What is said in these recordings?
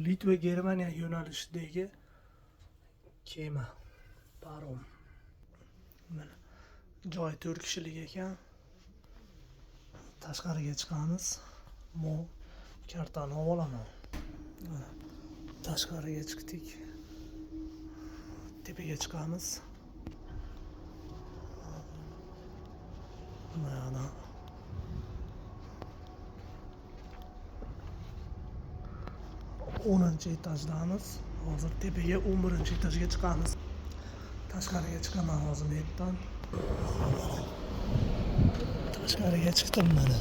Litva Germaniya yo'nalishidagi kema parom. Mana joy 4 kishilik ekan. Tashqariga chiqamiz. Kartani olaman. Mana tashqariga chiqdik. Tepaga chiqamiz. Mana 10-etajdamiz. Hozir tepaga 11-etajga chiqamiz. Tashqariga chiqaman hozir bu yerdan. Tashqariga chiqdim mana.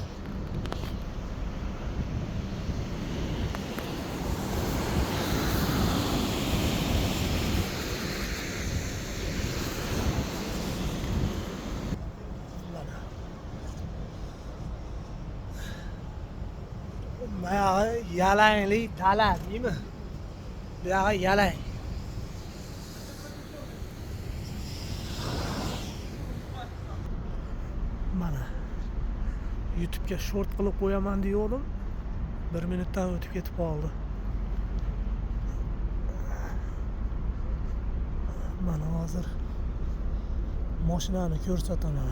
Buyog'i yalanglik dala deymi? Buyog'i yalang. Mana YouTube'ga short qilib qo'yaman degandim. 1 minutdan o'tib ketib qoldi. Mana hozir mashinani ko'rsataman.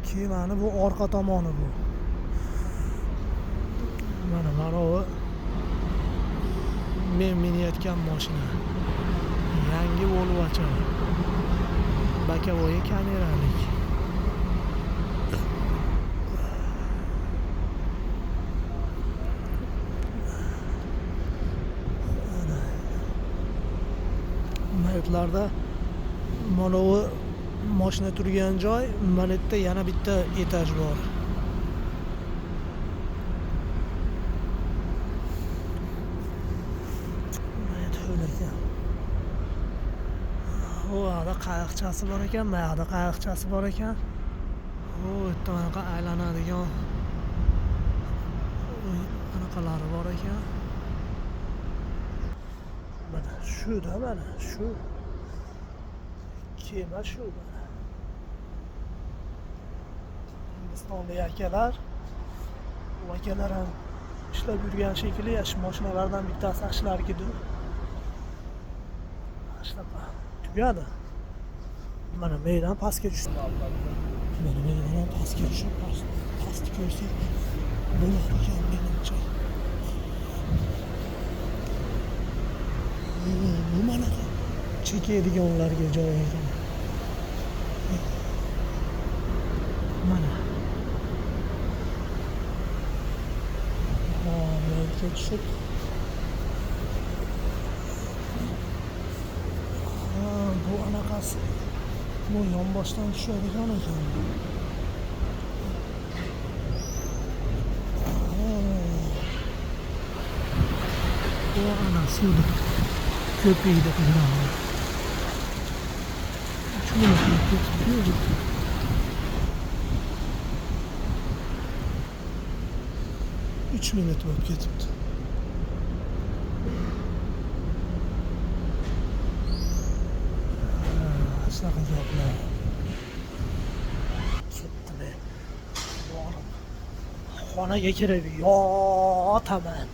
Kemani bu orqa tomoni bu. Mana bu men minayotgan mashina. Yangi Volvo. Bokovoy kameralik. Maytlarda mana bu mashina turgan joy, mana yerda yana bitta etaj bor. O yoqda qayiqchasi bor ekan, bu yoqda qayiqchasi bor ekan. O yerda anaqa aylanadigan anaqalari bor ekan. Mana shuda mana shu kema shu mana. Hindistonlik akalar, u akalar ham ishlab yurgan shekilli, shu mashinalardan bittasi ashlarkidir. Shunaqa tugadi. Mana mendan pastga tushdi. Mana mendan pastga tushib, pastni ko'rsak bo'lar ekan menimcha. Bu mana chekadiganlarga joy ekan. Mana. Menga tushib bu anaqasi bu yonboshdan tushadigan ekan. Bu ana suvda köpüğü de kullanıyor. 3 minut geçiyor. 3 minut vakit geçti. Shunaqa gaplar. Ketdi be. Xonaga kirib yotaman.